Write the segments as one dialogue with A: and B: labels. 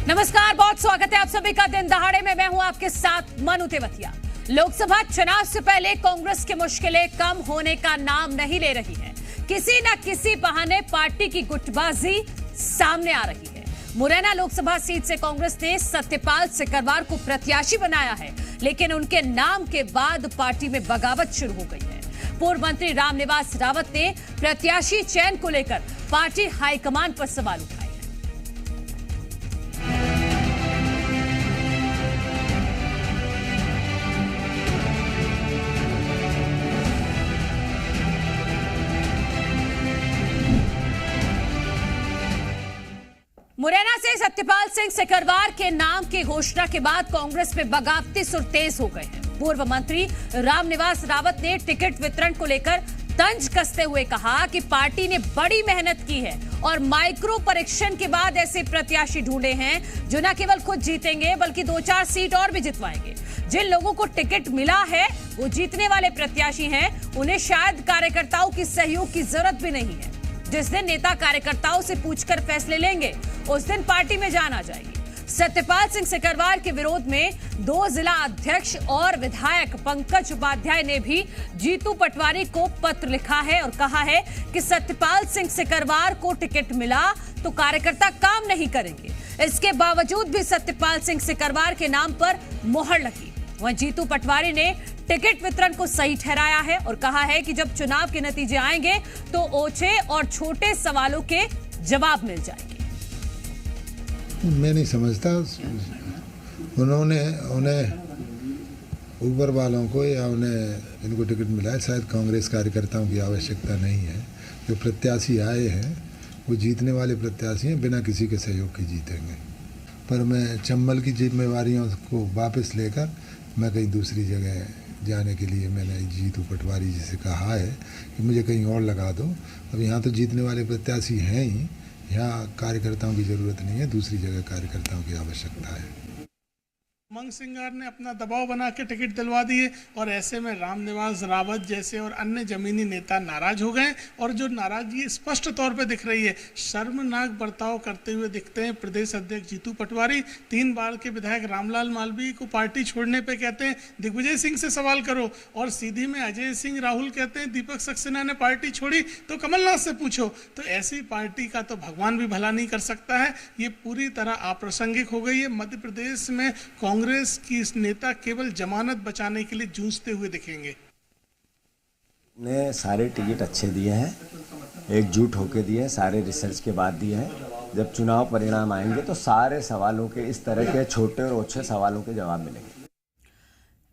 A: नमस्कार, बहुत स्वागत है आप सभी का दिन दहाड़े में। मैं हूं आपके साथ मनु तेवतिया। लोकसभा चुनाव से पहले कांग्रेस की मुश्किलें कम होने का नाम नहीं ले रही है। किसी न किसी बहाने पार्टी की गुटबाजी सामने आ रही है। मुरैना लोकसभा सीट से कांग्रेस ने सत्यपाल सिकरवार को प्रत्याशी बनाया है, लेकिन उनके नाम के बाद पार्टी में बगावत शुरू हो गई है। पूर्व मंत्री रामनिवास रावत ने प्रत्याशी चयन को लेकर पार्टी हाईकमान पर सवाल उठाए। मुरैना से सत्यपाल सिंह सिकरवार के नाम की घोषणा के बाद कांग्रेस में बगावती सुर तेज हो गए हैं। पूर्व मंत्री रामनिवास रावत ने टिकट वितरण को लेकर तंज कसते हुए कहा कि पार्टी ने बड़ी मेहनत की है और माइक्रो परीक्षण के बाद ऐसे प्रत्याशी ढूंढे हैं जो न केवल खुद जीतेंगे बल्कि 2-4 सीट और भी जितवाएंगे। जिन लोगों को टिकट मिला है वो जीतने वाले प्रत्याशी हैं, उन्हें शायद कार्यकर्ताओं की सहयोग की जरूरत भी नहीं है। जिस दिन नेता कार्यकर्ताओं से पूछकर फैसले लेंगे उस दिन पार्टी में जान आ जाएगी। सत्यपाल सिंह सिकरवार के विरोध में 2 जिला अध्यक्ष और विधायक पंकज उपाध्याय ने भी जीतू पटवारी को पत्र लिखा है और कहा है कि सत्यपाल सिंह सिकरवार को टिकट मिला तो कार्यकर्ता काम नहीं करेंगे। इसके बावजूद भी सत्यपाल सिंह सिकरवार के नाम पर मोहर लगी। वहीं जीतू पटवारी ने टिकट वितरण को सही ठहराया है और कहा है कि जब चुनाव के नतीजे आएंगे तो ओछे और छोटे सवालों के जवाब मिल जाएंगे।
B: मैं नहीं समझता उन्हें ऊपर वालों को या उन्हें इनको टिकट मिला है। शायद कांग्रेस कार्यकर्ताओं की आवश्यकता नहीं है। जो प्रत्याशी आए हैं वो जीतने वाले प्रत्याशी हैं, बिना किसी के सहयोग के जीतेंगे। पर मैं चंबल की जिम्मेवारियों को वापस लेकर मैं कहीं दूसरी जगह जाने के लिए मैंने जीतू पटवारी जी से कहा है कि मुझे कहीं और लगा दो। अब यहाँ तो जीतने वाले प्रत्याशी हैं ही, यहाँ कार्यकर्ताओं की ज़रूरत नहीं है, दूसरी जगह कार्यकर्ताओं की आवश्यकता है।
C: उमंग सिंगार ने अपना दबाव बना के टिकट दिलवा दिए और ऐसे में रामनिवास रावत जैसे और अन्य जमीनी नेता नाराज हो गए और जो नाराजगी स्पष्ट तौर पे दिख रही है, शर्मनाक बर्ताव करते हुए दिखते हैं प्रदेश अध्यक्ष जीतू पटवारी। 3 बार के विधायक रामलाल मालवीय को पार्टी छोड़ने पे कहते हैं दिग्विजय सिंह से सवाल करो, और सीधी में अजय सिंह राहुल कहते हैं दीपक सक्सेना ने पार्टी छोड़ी तो कमलनाथ से पूछो। तो ऐसी पार्टी का तो भगवान भी भला नहीं कर सकता है। ये पूरी तरह अप्रासंगिक हो गई है। मध्य प्रदेश में कांग्रेस की इस नेता केवल जमानत बचाने के लिए जूझते हुए दिखेंगे।
D: ने सारे टिकट अच्छे दिए हैं, एकजुट होकर दिए हैं, सारे रिसर्च के बाद दिए हैं। जब चुनाव परिणाम आएंगे तो सारे सवालों के, इस तरह के छोटे और ओछे सवालों के जवाब मिलेंगे।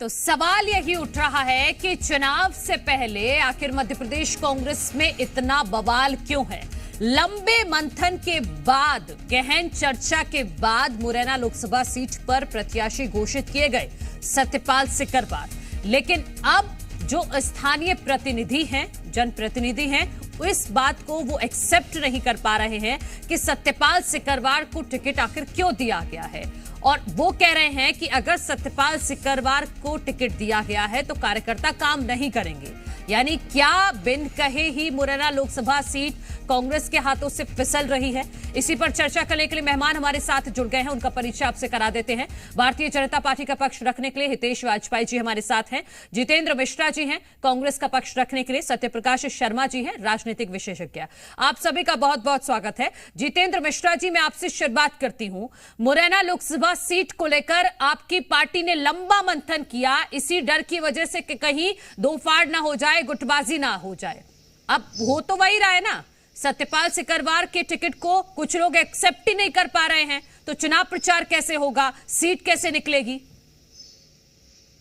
A: तो सवाल यही उठ रहा है कि चुनाव से पहले आखिर मध्य प्रदेश कांग्रेस में इतना बवाल क्यों है। लंबे मंथन के बाद, गहन चर्चा के बाद मुरैना लोकसभा सीट पर प्रत्याशी घोषित किए गए सत्यपाल सिकरवार, लेकिन अब जो स्थानीय प्रतिनिधि हैं, जनप्रतिनिधि हैं, इस बात को वो एक्सेप्ट नहीं कर पा रहे हैं कि सत्यपाल सिकरवार को टिकट आखिर क्यों दिया गया है। और वो कह रहे हैं कि अगर सत्यपाल सिकरवार को टिकट दिया गया है तो कार्यकर्ता काम नहीं करेंगे। यानी क्या बिन कहे ही मुरैना लोकसभा सीट कांग्रेस के हाथों से फिसल रही है। इसी पर चर्चा करने के लिए मेहमान हमारे साथ जुड़ गए हैं, उनका परिचय आपसे करा देते हैं। भारतीय जनता पार्टी का पक्ष रखने के लिए हितेश वाजपेयी जी हमारे साथ हैं, जितेंद्र मिश्रा जी हैं, कांग्रेस का पक्ष रखने के लिए सत्यप्रकाश शर्मा जी हैं, राजनीतिक विशेषज्ञ। आप सभी का बहुत बहुत स्वागत है। जितेंद्र मिश्रा जी, मैं आपसे शुरुआत करती हूं। मुरैना लोकसभा सीट को लेकर आपकी पार्टी ने लंबा मंथन किया, इसी डर की वजह से कि कहीं दो फाड़ ना हो जाए, गुटबाजी ना हो जाए। अब हो तो वही रहा है ना, सत्यपाल सिकरवार के टिकट को कुछ लोग एक्सेप्ट ही नहीं कर पा रहे हैं, तो चुनाव प्रचार कैसे होगा, सीट कैसे निकलेगी?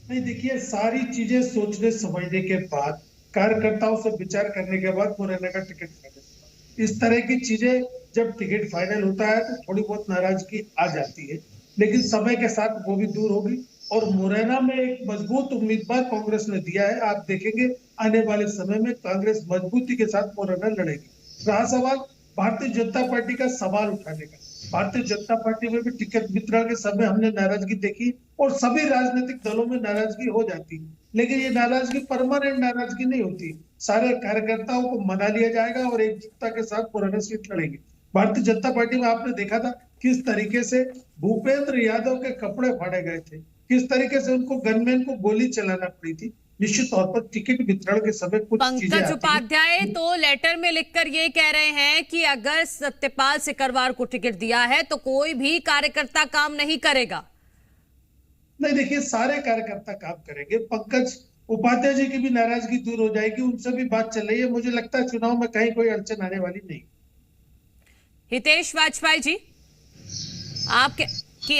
E: नहीं, देखिए, सारी चीजें सोचने समझने के बाद, कार्यकर्ताओं से विचार करने के बाद मुरैना का टिकट फाइनल। इस तरह की चीजें जब टिकट फाइनल होता है तो थोड़ी बहुत नाराजगी आ जाती है, लेकिन समय के साथ वो भी दूर होगी और मुरैना में एक मजबूत उम्मीदवार कांग्रेस ने दिया है। आप देखेंगे आने वाले समय में कांग्रेस मजबूती के साथ मुरैना लड़ेगी। रहा सवाल भारतीय जनता पार्टी का सवाल उठाने का, भारतीय जनता पार्टी में भी टिकट वितरण के समय हमने नाराजगी देखी और सभी राजनीतिक दलों में नाराजगी हो जाती, लेकिन ये नाराजगी परमानेंट नाराजगी नहीं होती। सारे कार्यकर्ताओं को मना लिया जाएगा और एकजुटता के साथ मुरैना सीट लड़ेंगे। भारतीय जनता पार्टी में आपने देखा था किस तरीके से भूपेंद्र यादव के कपड़े फाड़े गए थे, किस तरीके से उनको गनमैन को गोली चलाना पड़ी थी। निश्चित तौर पर टिकट वितरण के समय कुछ चीजें
A: पंकज
E: आती हैं।
A: उपाध्याय तो लेटर में लिखकर ये कह रहे हैं कि अगर सत्यपाल सिकरवार को टिकट दिया है तो कोई भी कार्यकर्ता काम नहीं करेगा।
E: नहीं, देखिए सारे कार्यकर्ता काम करेंगे। पंकज उपाध्याय जी की भी नाराजगी दूर हो जाएगी, उनसे भी बात चल रही है। मुझे लगता है चुनाव में कहीं कोई अड़चन आने वाली नहीं।
A: हितेश वाजपेयी जी,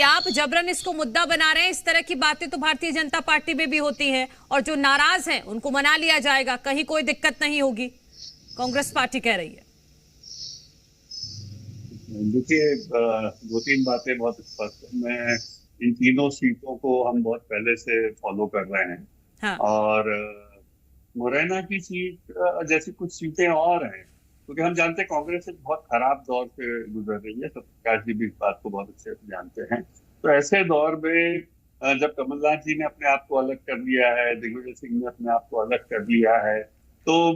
A: आप जबरन इसको मुद्दा बना रहे हैं, इस तरह की बातें तो भारतीय जनता पार्टी में भी होती हैं और जो नाराज हैं उनको मना लिया जाएगा, कहीं कोई दिक्कत नहीं होगी, कांग्रेस पार्टी कह रही है।
F: देखिए, 2-3 बातें बहुत स्पष्ट है। मैं इन तीनों सीटों को हम बहुत पहले से फॉलो कर रहे हैं।
A: हाँ।
F: और मुरैना की सीट जैसी कुछ सीटें और हैं, क्योंकि हम जानते हैं कांग्रेस एक बहुत खराब दौर से गुजर रही है। सत्यप्रकाश जी भी इस बात को बहुत अच्छे से जानते हैं। तो ऐसे दौर में जब कमलनाथ जी ने अपने आप को अलग कर लिया है, दिग्विजय सिंह ने अपने आप को अलग कर लिया है, तो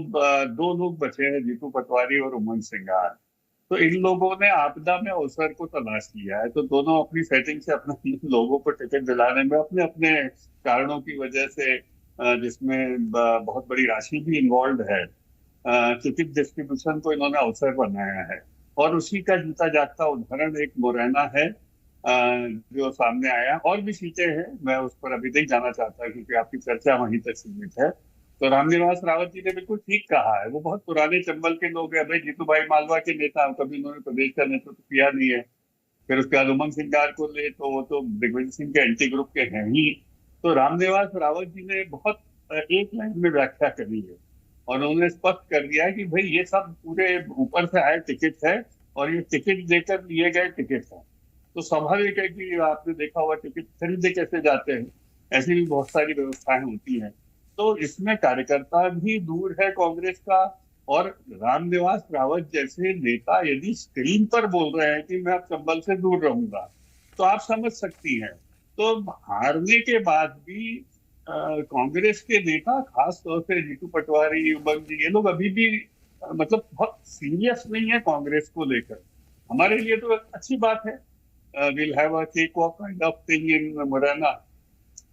F: 2 लोग बचे हैं, जीतू पटवारी और उमंग सिंगार। तो इन लोगों ने आपदा में अवसर को तलाश किया है। तो दोनों अपनी सेटिंग से अपने लोगों को टिकट दिलाने में अपने अपने कारणों की वजह से, जिसमें बहुत बड़ी राशि भी इन्वॉल्व है, टिकट डिस्ट्रीब्यूशन को इन्होंने अवसर बनाया है। और उसी का जीता जागता उदाहरण एक मुरैना है जो सामने आया। और भी सीटें हैं, मैं उस पर अभी नहीं जाना चाहता क्योंकि आपकी चर्चा वहीं तक सीमित है। तो रामनिवास रावत जी ने बिल्कुल ठीक कहा है, वो बहुत पुराने चंबल के लोग हैं। भाई जीतू भाई मालवा के नेता, कभी उन्होंने प्रदेश का नेतृत्व तो किया नहीं है। फिर उसके बाद उमंग सिंगार को ले तो वो तो दिग्विजय सिंह के एंटी ग्रुप के हैं ही। तो रामनिवास रावत जी ने बहुत एक लाइन में व्याख्या करी है और उन्होंने स्पष्ट कर दिया है कि भाई ये सब पूरे ऊपर से आए टिकट है और ये टिकट देकर लिए गए टिकट है। तो स्वाभाविक है कि आपने देखा हुआ टिकट खरीदे कैसे जाते हैं, ऐसी भी बहुत सारी व्यवस्थाएं होती हैं। तो इसमें कार्यकर्ता भी दूर है कांग्रेस का। और रामनिवास रावत जैसे नेता यदि स्क्रीन पर बोल रहे हैं कि मैं अब चंबल से दूर रहूंगा, तो आप समझ सकती हैं। तो हारने के बाद भी कांग्रेस के नेता, खास तौर से जीतू पटवारी, उमंग जी, ये लोग अभी भी मतलब बहुत सीरियस नहीं है कांग्रेस को लेकर। हमारे लिए तो अच्छी बात है, will have a cake walk kind of thing in Morena.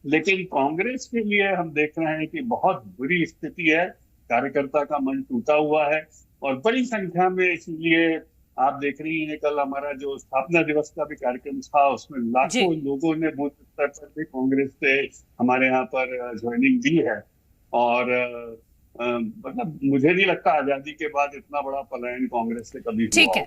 F: लेकिन कांग्रेस के लिए हम देख रहे हैं कि बहुत बुरी स्थिति है, कार्यकर्ता का मन टूटा हुआ है और बड़ी संख्या में। इसीलिए आप देख रही हैं कल हमारा जो स्थापना दिवस का भी कार्यक्रम था, उसमें लाखों लोगों ने बूथ स्तर पर भी कांग्रेस से हमारे यहाँ पर ज्वाइनिंग दी है। और मतलब मुझे नहीं लगता आजादी के बाद इतना बड़ा पलायन कांग्रेस से कभी हुआ।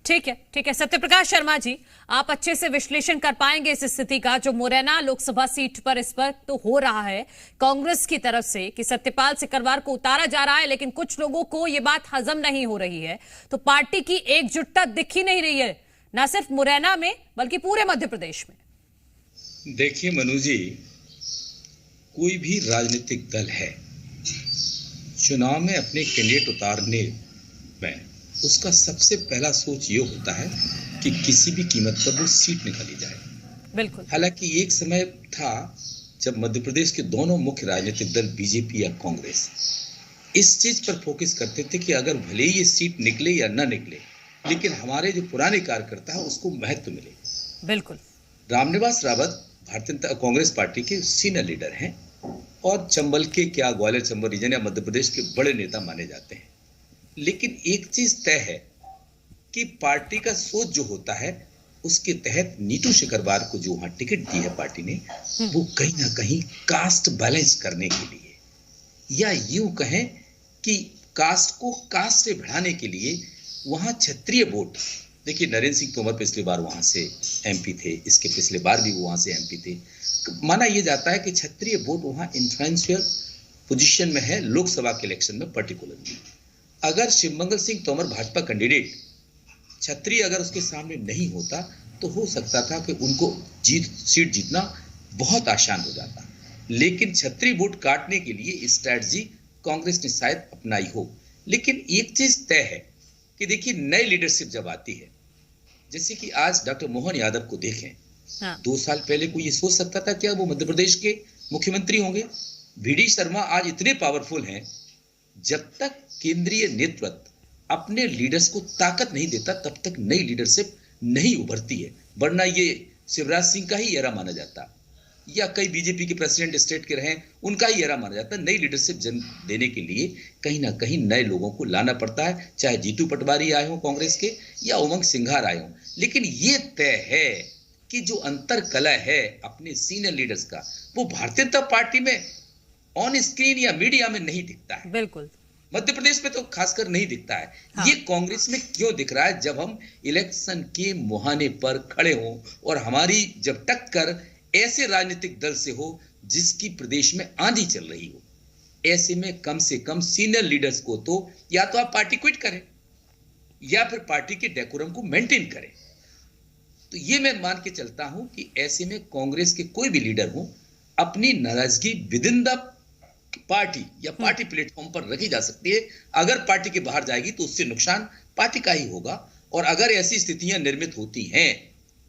A: ठीक है सत्यप्रकाश शर्मा जी, आप अच्छे से विश्लेषण कर पाएंगे इस स्थिति का जो मुरैना लोकसभा सीट पर इस वक्त तो हो रहा है कांग्रेस की तरफ से कि सत्यपाल सिकरवार को उतारा जा रहा है, लेकिन कुछ लोगों को यह बात हजम नहीं हो रही है। तो पार्टी की एकजुटता दिख ही नहीं रही है, ना सिर्फ मुरैना में बल्कि पूरे मध्य प्रदेश में।
G: देखिए मनु जी, कोई भी राजनीतिक दल है, चुनाव में अपने कैंडिडेट उतारने में उसका सबसे पहला सोच ये होता है कि किसी भी कीमत पर वो सीट निकाली जाए।
A: बिल्कुल।
G: हालांकि एक समय था जब मध्य प्रदेश के दोनों मुख्य राजनीतिक दल बीजेपी या कांग्रेस इस चीज पर फोकस करते थे कि अगर भले ही ये सीट निकले या ना निकले, लेकिन हमारे जो पुराने कार्यकर्ता है उसको महत्व मिले।
A: बिल्कुल।
G: रामनिवास रावत भारतीय कांग्रेस पार्टी के सीनियर लीडर हैं और चंबल के, क्या ग्वालियर चंबल रीजन या मध्य प्रदेश के बड़े नेता माने जाते हैं। लेकिन एक चीज तय है कि पार्टी का सोच जो होता है उसके तहत नीतू सिकरवार को जो वहां टिकट दी है पार्टी ने, वो कहीं ना कहीं कास्ट बैलेंस करने के लिए, या यूं कहें कि कास्ट को कास्ट से बढ़ाने के लिए वहां क्षत्रिय वोट। देखिए नरेंद्र सिंह तोमर पिछली बार वहां से एमपी थे, इसके पिछले बार भी वो वहां से एमपी थे। माना यह जाता है कि क्षत्रिय वोट वहां इन्फ्लुएंशियल पोजीशन में है लोकसभा के इलेक्शन में पर्टिकुलरली। अगर शिवमंगल सिंह तोमर भाजपा कैंडिडेट छत्री अगर उसके सामने नहीं होता तो हो सकता था कि उनको सीट जीतना बहुत आसान हो जाता। लेकिन छत्री वोट काटने के लिए स्ट्रैटेजी कांग्रेस ने शायद अपनाई हो। लेकिन एक चीज तय है कि देखिए नई लीडरशिप जब आती है, जैसे कि आज डॉक्टर मोहन यादव को देखें, 2 साल पहले कोई ये सोच सकता था क्या वो मध्य प्रदेश के मुख्यमंत्री होंगे? वी.डी. शर्मा आज इतने पावरफुल हैं, जब तक केंद्रीय नेतृत्व अपने लीडर्स को ताकत नहीं देता तब तक नई लीडरशिप नहीं उभरती है, वरना ये शिवराज सिंह का ही एरा माना जाता, या कई बीजेपी के प्रेसिडेंट स्टेट के रहे उनका ही एरा माना जाता। नई लीडरशिप जन्म देने के लिए कहीं ना कहीं नए लोगों को लाना पड़ता है, चाहे जीतू पटवारी आए हों कांग्रेस के या उमंग सिंघार आए हों। लेकिन ये तय है कि जो अंतर कला है अपने सीनियर लीडर्स का, वो भारतीय जनता पार्टी में ऑन स्क्रीन या मीडिया में नहीं दिखता है।
A: बिल्कुल,
G: मध्य प्रदेश में तो खासकर नहीं दिखता है। हाँ। ये कांग्रेस में क्यों दिख रहा है? जब हम इलेक्शन के मुहाने पर खड़े हों और हमारी जब टक्कर ऐसे राजनीतिक दल से हो जिसकी प्रदेश में आंधी चल रही हो, ऐसे में कम से कम सीनियर लीडर्स को तो या तो आप पार्टी क्विट करें या फिर पार्टी के डेकोरम को मेंटेन करें। तो ये मैं मान के चलता हूं कि ऐसे में कांग्रेस के कोई भी लीडर हो, अपनी नाराजगी विद इन द पार्टी या पार्टी प्लेटफॉर्म पर रखी जा सकती है। अगर पार्टी के बाहर जाएगी तो उससे नुकसान पार्टी का ही होगा, और अगर ऐसी स्थितियां निर्मित होती हैं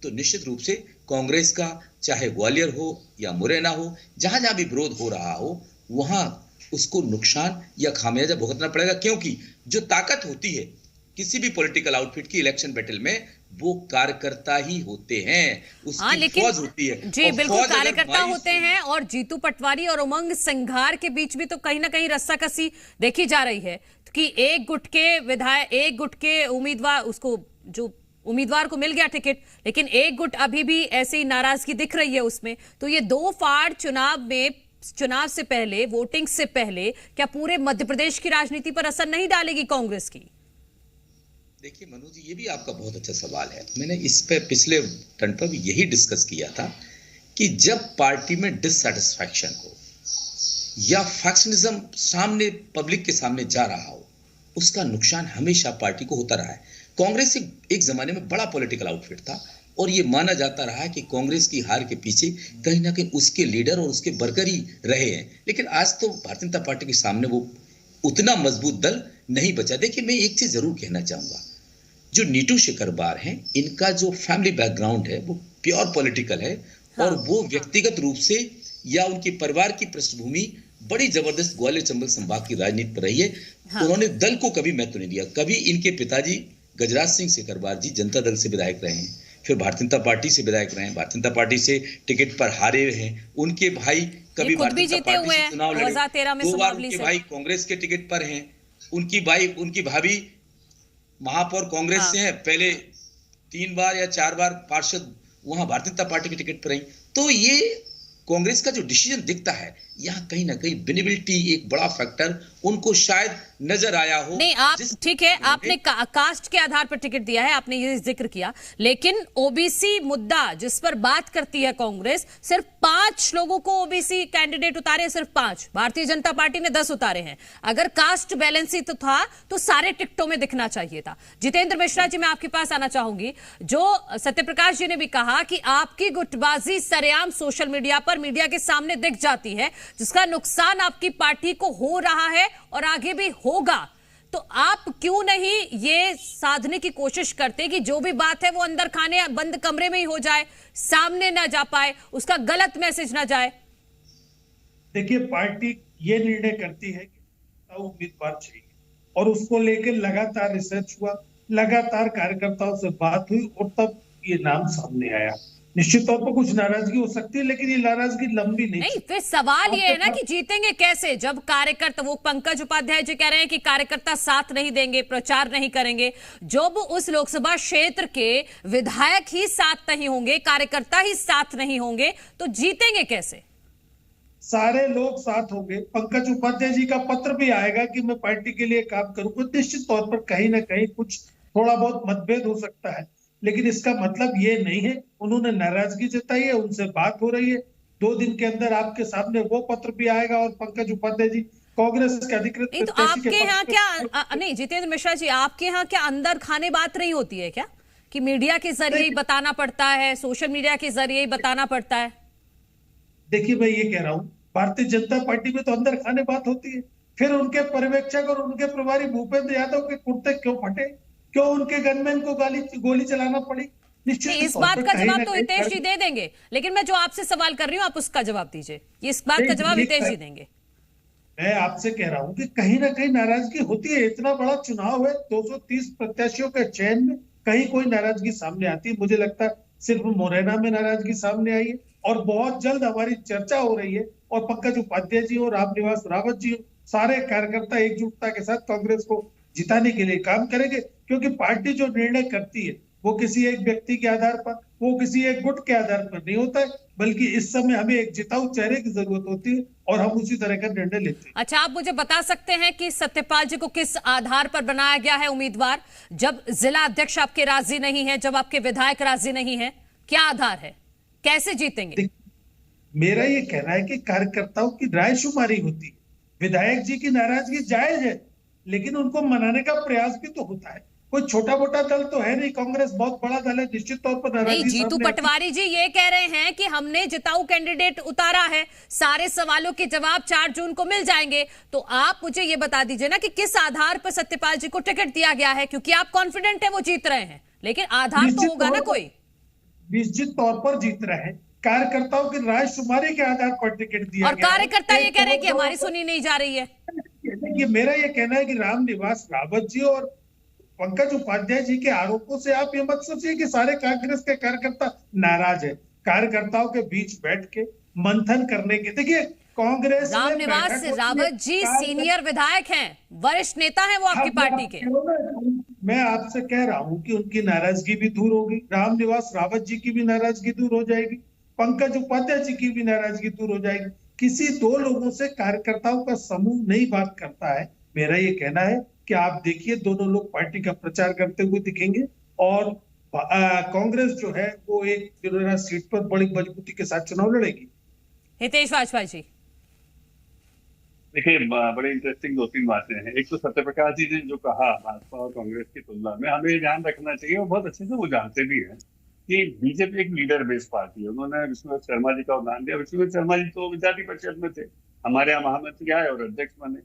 G: तो निश्चित रूप से कांग्रेस का, चाहे ग्वालियर हो या मुरैना हो, जहां जहां भी विरोध हो रहा हो, वहां उसको नुकसान या खामियाजा भुगतना पड़ेगा। क्योंकि जो ताकत होती है किसी भी पॉलिटिकल आउटफिट की इलेक्शन बैटल में, वो कार्यकर्ता ही होते हैं, उसकी फौज होती है।
A: जी बिल्कुल, कार्यकर्ता होते हैं। और जीतू पटवारी और उमंग सिंघार के बीच भी तो कहीं ना कहीं रस्साकसी देखी जा रही है कि एक गुट के उम्मीदवार, उसको जो उम्मीदवार को मिल गया टिकट, लेकिन एक गुट अभी भी ऐसी नाराजगी दिख रही है उसमें। तो ये दो फाड़ चुनाव से पहले, वोटिंग से पहले, क्या पूरे मध्य प्रदेश की राजनीति पर असर नहीं डालेगी कांग्रेस की?
G: देखिए मनु जी, ये भी आपका बहुत अच्छा सवाल है। मैंने इस पे पिछले टर्न पर भी यही डिस्कस किया था कि जब पार्टी में डिससैटिस्फैक्शन हो या फैक्शनिज्म सामने पब्लिक के सामने जा रहा हो, उसका नुकसान हमेशा पार्टी को होता रहा है। कांग्रेस एक जमाने में बड़ा पॉलिटिकल आउटफिट था और ये माना जाता रहा है कि कांग्रेस की हार के पीछे कहीं ना कहीं उसके लीडर और उसके वर्कर ही रहे हैं। लेकिन आज तो भारतीय जनता पार्टी के सामने वो उतना मजबूत दल नहीं बचा। देखिए, मैं एक चीज जरूर कहना चाहूंगा, जो नीतू शेखरबार हैं, इनका जो फैमिली बैकग्राउंड है वो प्योर पॉलिटिकल है। हाँ। और वो व्यक्तिगत रूप से या उनके परिवार की पृष्ठभूमि बड़ी जबरदस्त ग्वालियर चंबल संभाग की राजनीति पर रही है। हाँ। उन्होंने दल को कभी महत्व नहीं दिया। कभी इनके पिताजी गजराज सिंह शेखरबार जी जनता दल से विधायक रहे हैं, फिर भारतीय जनता पार्टी से विधायक रहे हैं, भारतीय जनता पार्टी से टिकट पर हारे हैं। उनके भाई कभी भारतीय जनता पार्टी से चुनाव लड़े, 2 बार उनके भाई कांग्रेस के टिकट पर हैं। उनकी भाभी महापौर कांग्रेस से है, पहले 3 बार या 4 बार पार्षद वहां भारतीय जनता पार्टी के टिकट पर रही। तो ये कांग्रेस का जो डिसीजन दिखता है, यहाँ कहीं ना कहीं विनेबिलिटी एक बड़ा फैक्टर उनको शायद नजर आया हो।
A: नहीं, आप ठीक है, आपने कास्ट के आधार पर टिकट दिया है, आपने ये जिक्र किया, लेकिन ओबीसी मुद्दा जिस पर बात करती है कांग्रेस, सिर्फ 5 लोगों को ओबीसी कैंडिडेट उतारे, सिर्फ 5। भारतीय जनता पार्टी ने 10 उतारे हैं। अगर कास्ट बैलेंस ही तो था तो सारे टिकटों में दिखना चाहिए था। जितेंद्र मिश्रा जी, मैं आपके पास आना चाहूंगी। जो सत्यप्रकाश जी ने भी कहा कि आपकी गुटबाजी सरेआम सोशल मीडिया पर, मीडिया के सामने दिख जाती है, जिसका नुकसान आपकी पार्टी को हो रहा है और आगे भी होगा। तो आप क्यों नहीं ये साधने की कोशिश करते कि जो भी बात है वो अंदर खाने बंद कमरे में ही हो जाए, सामने ना जा पाए, उसका गलत मैसेज ना जाए?
E: देखिए, पार्टी ये निर्णय करती है कि उम्मीदवार चाहिए और उसको लेकर लगातार रिसर्च हुआ, लगातार कार्यकर्ताओं से बात हुई और तब ये नाम सामने आया। निश्चित तौर पर कुछ नाराजगी हो सकती है, लेकिन ये नाराजगी लंबी नहीं।
A: फिर सवाल ये है ना कि जीतेंगे कैसे, जब कार्यकर्ता, वो पंकज उपाध्याय जी कह रहे हैं कि कार्यकर्ता साथ नहीं देंगे, प्रचार नहीं करेंगे। जब उस लोकसभा क्षेत्र के विधायक ही साथ नहीं होंगे, कार्यकर्ता ही साथ नहीं होंगे, तो जीतेंगे कैसे?
E: सारे लोग साथ होंगे। पंकज उपाध्याय जी का पत्र भी आएगा कि मैं पार्टी के लिए काम करूंगा। निश्चित तौर पर कहीं ना कहीं कुछ थोड़ा बहुत मतभेद हो सकता है, लेकिन इसका मतलब ये नहीं है। उन्होंने नाराजगी जताई है, उनसे बात हो रही है। 2 दिन के अंदर आपके सामने वो पत्र भी आएगा और पंकज उपाध्याय जी कांग्रेस के अधिकृत
A: नहीं, तो आपके यहाँ क्या नहीं जितेंद्र मिश्रा जी, आपके यहाँ क्या अंदर खाने बात नहीं होती है क्या, कि मीडिया के जरिए ही बताना पड़ता है, सोशल मीडिया के जरिए ही बताना पड़ता है?
E: देखिए, मैं ये कह रहा हूँ, भारतीय जनता पार्टी में तो अंदर खाने बात होती है। फिर उनके पर्यवेक्षक और उनके प्रभारी भूपेंद्र यादव के कुर्ते क्यों फटे, क्यों उनके गनमैन को गोली चलाना पड़ी?
A: इस बात का जवाब तो हितेश जी दे देंगे, लेकिन मैं जो आपसे सवाल कर रही हूँ आप उसका जवाब दीजिए। इस बात का जवाब हितेश जी देंगे।
E: मैं आपसे कह रहा हूँ कि कहीं ना कहीं नाराजगी होती है। इतना बड़ा चुनाव है, 230 प्रत्याशियों के चयन में कहीं कोई नाराजगी सामने आती है। मुझे लगता है सिर्फ मुरैना में नाराजगी सामने आई है और बहुत जल्द हमारी चर्चा हो रही है और पंकज उपाध्याय जी और रामनिवास रावत जी सारे कार्यकर्ता एकजुटता के साथ कांग्रेस को जिताने के लिए काम करेंगे, क्योंकि पार्टी जो निर्णय करती है वो किसी एक व्यक्ति के आधार पर, वो किसी एक गुट के आधार पर नहीं होता है, बल्कि इस समय हमें एक जिताऊ चेहरे की जरूरत होती है और हम उसी तरह का निर्णय लेते हैं।
A: अच्छा, आप मुझे बता सकते हैं कि सत्यपाल जी को किस आधार पर बनाया गया है उम्मीदवार? जब जिला अध्यक्ष आपके राजी नहीं है, जब आपके विधायक राजी नहीं है, क्या आधार है, कैसे जीतेंगे?
E: मेरा ये कहना है कि कार्यकर्ताओं की रायशुमारी होती है। विधायक जी की नाराजगी जायज है, लेकिन उनको मनाने का प्रयास भी तो होता है। कोई छोटा मोटा दल तो है नहीं, कांग्रेस बहुत बड़ा दल है, निश्चित तौर पर नाराजगी।
A: नहीं, जीतू पटवारी जी ये कह रहे हैं कि हमने जिताऊ कैंडिडेट उतारा है, सारे सवालों के जवाब 4 जून को मिल जाएंगे। तो आप मुझे ये बता दीजिए ना कि किस आधार पर सत्यपाल जी को टिकट दिया गया है, क्योंकि आप कॉन्फिडेंट है वो जीत रहे हैं, लेकिन आधार तो होगा ना कोई।
E: निश्चित तौर पर जीत रहे हैं, कार्यकर्ताओं की रायशुमारी के आधार पर टिकट दिया
A: और कार्यकर्ता ये कह रहे हैं कि हमारी सुनी नहीं जा रही है।
E: मेरा ये कहना है कि रामनिवास रावत जी और पंकज उपाध्याय जी के आरोपों से आप ये मत सोचिए कि सारे कांग्रेस के कार्यकर्ता नाराज है। कार्यकर्ताओं के बीच बैठ के मंथन करने के, देखिए कांग्रेस
A: रामनिवास रावत जी सीनियर विधायक हैं, वरिष्ठ नेता हैं वो आपकी पार्टी के।
E: मैं आपसे कह रहा हूं कि उनकी नाराजगी भी दूर होगी, रामनिवास रावत जी की भी नाराजगी दूर हो जाएगी, पंकज उपाध्याय जी की भी नाराजगी दूर हो जाएगी। किसी 2 लोगों से कार्यकर्ताओं का समूह नहीं बात करता है। मेरा ये कहना है कि आप देखिए दोनों लोग पार्टी का प्रचार करते हुए दिखेंगे और कांग्रेस जो है वो एक सीट पर बड़ी मजबूती के साथ चुनाव लड़ेगी।
A: हितेश वाजपेयी जी,
F: देखिए बड़े इंटरेस्टिंग 2-3 बातें हैं। एक तो सत्यप्रकाश जी ने जो कहा भाजपा और कांग्रेस की तुलना में, हमें ये ध्यान रखना चाहिए, और बहुत अच्छे से वो जानते भी हैं कि बीजेपी एक लीडर बेस्ड पार्टी है। उन्होंने विष्णुदत्त शर्मा जी का उदाहरण दिया। विष्णुदत्त शर्मा जी तो विद्यार्थी परिषद में थे, हमारे यहाँ महामंत्री आए और अध्यक्ष बने,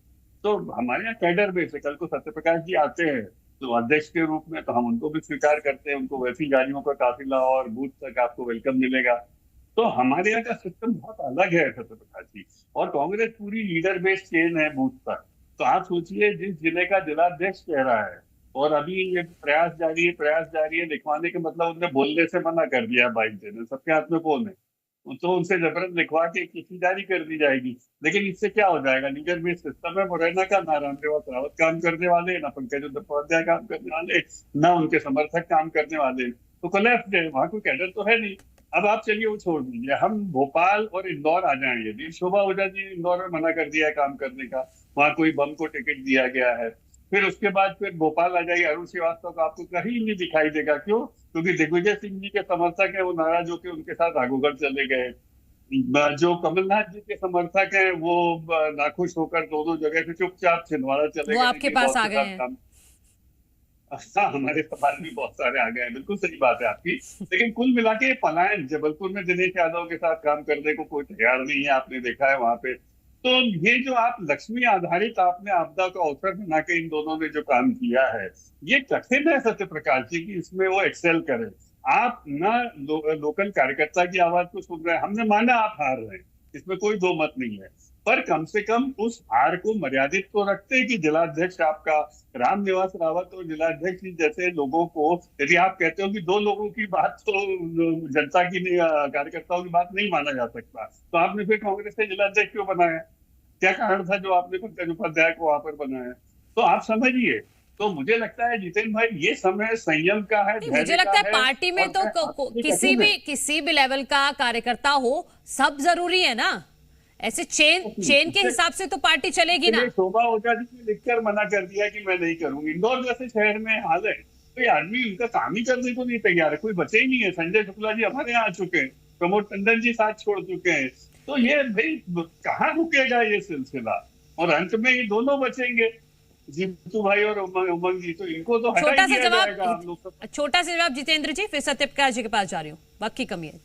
F: तो हमारे यहाँ कैडर बेस है। कल को सत्यप्रकाश जी आते हैं तो अध्यक्ष के रूप में, तो हम उनको भी स्वीकार करते हैं, उनको वैसी गाड़ियों का काफिला और बूथ तक आपको वेलकम मिलेगा। तो हमारे यहाँ का सिस्टम बहुत अलग है सत्यप्रकाश जी, और कांग्रेस पूरी लीडर बेस्ड चेन है बूथ तक। तो आप सोचिए, जिस जिले का जिलाध्यक्ष कह रहा है और अभी ये प्रयास जारी है लिखवाने के, मतलब उन्होंने बोलने से मना कर दिया, बाइक देने, सबके हाथ में फोन है, तो उनसे जबरन लिखवा के चिट्ठी जारी कर दी जाएगी। लेकिन इससे क्या हो जाएगा? लीडर बेस्ड सिस्टम है। मुरैना का ना रामनिवास रावत काम करने वाले, ना पंकज उपाध्याय काम करने वाले, ना उनके समर्थक काम करने वाले, तो कोलैप्स है, वहां कोई कैडर तो है नहीं। अब आप चलिए वो छोड़ दीजिए, हम भोपाल और इंदौर आ जाएंगे। यदि शोभा ओझा जी इंदौर में मना कर दिया है काम करने का, वहां कोई बम को टिकट दिया गया है, फिर उसके बाद फिर भोपाल आ जाइए, अरुण श्रीवास्तव का आपको कहीं नहीं दिखाई देगा। क्यों? क्योंकि दिग्विजय सिंह जी के समर्थक हैं, वो नाराज होकर उनके साथ आगूगढ़ चले गए। जो कमलनाथ जी के समर्थक हैं वो नाखुश होकर दोनों जगह से चुपचाप छिंदवाड़ा चले गए।
A: वो आपके पास आ गए हैं।
F: हाँ, हमारे सवाल भी बहुत सारे आ गए हैं, बिल्कुल सही बात है आपकी। लेकिन कुल मिला के पलायन, जबलपुर में दिनेश यादव के साथ काम करने को कोई तैयार नहीं है, आपने देखा है वहां पे। तो ये जो आप लक्ष्मी आधारित आपने आपदा का अवसर बना के इन दोनों ने जो काम किया है, ये कठिन है सत्यप्रकाश जी की इसमें वो एक्सेल करें। आप ना लोकल कार्यकर्ता की आवाज को सुन रहे हैं, हमने माना आप हार रहे हैं, इसमें कोई दो मत नहीं है, पर कम से कम उस हार को मर्यादित तो रखते हैं कि जिलाध्यक्ष आपका रामनिवास रावत और जिलाध्यक्ष जैसे लोगों को, यदि आप कहते हो कि 2 लोगों की बात तो जनता की नहीं, कार्यकर्ताओं की बात नहीं माना जा सकता, तो आपने फिर कांग्रेस के जिलाध्यक्ष क्यों बनाया? क्या कारण था जो आपने पंकज उपाध्याय को वहां पर बनाया? तो आप समझिए। तो मुझे लगता है जितेंद्र भाई, ये समय संयम का है।
A: मुझे लगता है पार्टी में तो किसी भी लेवल का कार्यकर्ता हो, सब जरूरी है ना। ऐसे चेन के हिसाब से तो पार्टी चलेगी ना।
F: शोभा ओझा जी ने लिखकर मना कर दिया कि मैं नहीं करूंगी। इंदौर जैसे शहर में हाल है, कोई आदमी उनका काम ही करने को नहीं तैयार है, कोई बचे ही नहीं है। संजय शुक्ला जी हमारे यहाँ आ चुके हैं, प्रमोद टंडन जी साथ छोड़ चुके हैं, तो ये भाई कहाँ रुकेगा ये सिलसिला? और अंत में ये दोनों बचेंगे, जीतू भाई और उमंग जी, तो इनको तो
A: छोटा सा जवाब जितेंद्र जी, फिर सत्यप्रकाश जी के पास जा रही हूँ, बाकी कमी है।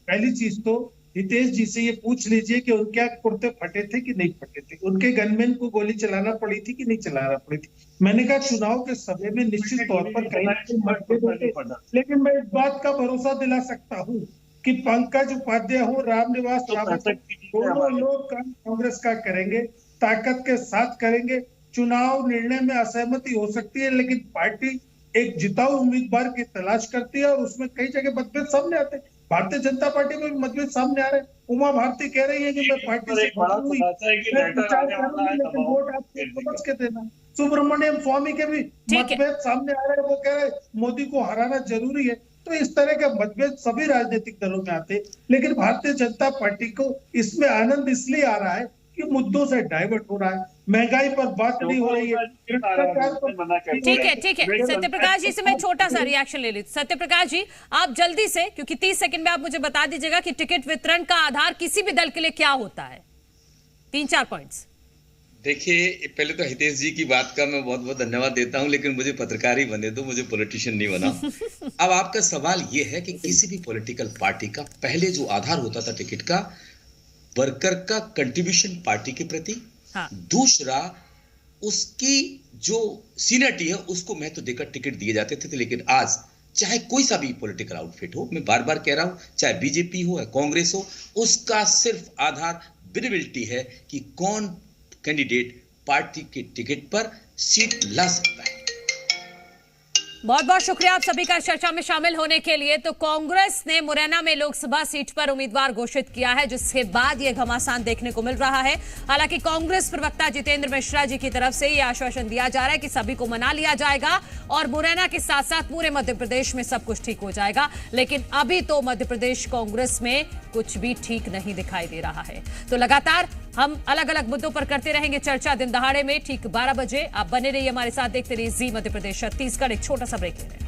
E: पहली चीज तो हितेश जी से ये पूछ लीजिए कि उनके कुर्ते फटे थे कि नहीं फटे थे, उनके गनमैन को गोली चलाना पड़ी थी कि नहीं चलाना पड़ी थी। मैंने कहा चुनाव के समय में निश्चित तौर पर कहीं मतभेद होते, लेकिन मैं इस बात का भरोसा दिला सकता हूँ कि पंकज उपाध्याय हो, रामनिवास रावत, दोनों लोग काम कांग्रेस का करेंगे, ताकत के साथ करेंगे। चुनाव निर्णय में असहमति हो सकती है, लेकिन पार्टी एक जिताऊ उम्मीदवार की तलाश करती है और उसमें कई जगह मतभेद सामने आते हैं। भारतीय जनता पार्टी में भी मतभेद सामने आ रहे हैं। उमा भारती कह रही है कि मैं पार्टी से हुई, मैं प्रचार करूंगी, लेकिन वोट आपको समझ के देना। सुब्रमण्यम स्वामी के भी मतभेद सामने आ रहे हैं, वो कह रहे हैं मोदी को हराना जरूरी है। तो इस तरह के मतभेद सभी राजनीतिक दलों में आते हैं, लेकिन भारतीय जनता पार्टी को इसमें आनंद इसलिए आ रहा है कि मुद्दों से डाइवर्ट हो रहा है, महंगाई पर बात नहीं हो रही है।
A: ठीक है सत्यप्रकाश जी से मैं छोटा सा रिएक्शन ले लीजिए। सत्यप्रकाश जी, आप जल्दी से, क्योंकि 30 सेकंड में आप मुझे बता दीजिएगा कि टिकट वितरण का आधार किसी भी दल के लिए क्या होता है, 3-4 पॉइंट्स।
G: देखिए, पहले तो हितेश जी की बात का मैं बहुत बहुत धन्यवाद देता हूं, लेकिन मुझे पत्रकार ही बने दो, मुझे पॉलिटिशियन नहीं बना। अब आपका सवाल यह है कि किसी भी पॉलिटिकल पार्टी का पहले जो आधार होता था टिकट का, वर्कर का कंट्रीब्यूशन पार्टी के प्रति,
A: हाँ।
G: दूसरा उसकी जो सीनियरिटी है उसको महत्व देकर टिकट दिए जाते थे। लेकिन आज चाहे कोई सा भी पॉलिटिकल आउटफिट हो, मैं बार बार कह रहा हूं, चाहे बीजेपी हो या कांग्रेस हो, उसका सिर्फ आधार विजिबिलिटी है कि कौन कैंडिडेट पार्टी के टिकट पर सीट ला सकता है।
A: बहुत बहुत शुक्रिया आप सभी का चर्चा में शामिल होने के लिए। तो कांग्रेस ने मुरैना में लोकसभा सीट पर उम्मीदवार घोषित किया है, जिसके बाद यह घमासान देखने को मिल रहा है। हालांकि कांग्रेस प्रवक्ता जितेंद्र मिश्रा जी की तरफ से यह आश्वासन दिया जा रहा है कि सभी को मना लिया जाएगा और मुरैना के साथ साथ पूरे मध्य प्रदेश में सब कुछ ठीक हो जाएगा। लेकिन अभी तो मध्य प्रदेश कांग्रेस में कुछ भी ठीक नहीं दिखाई दे रहा है। तो लगातार हम अलग अलग मुद्दों पर करते रहेंगे चर्चा दिन दहाड़े में ठीक 12 बजे। आप बने रहिए हमारे साथ, देखते रहिए जी मध्य प्रदेश छत्तीसगढ़। एक छोटा सा ब्रेक ले रहे हैं।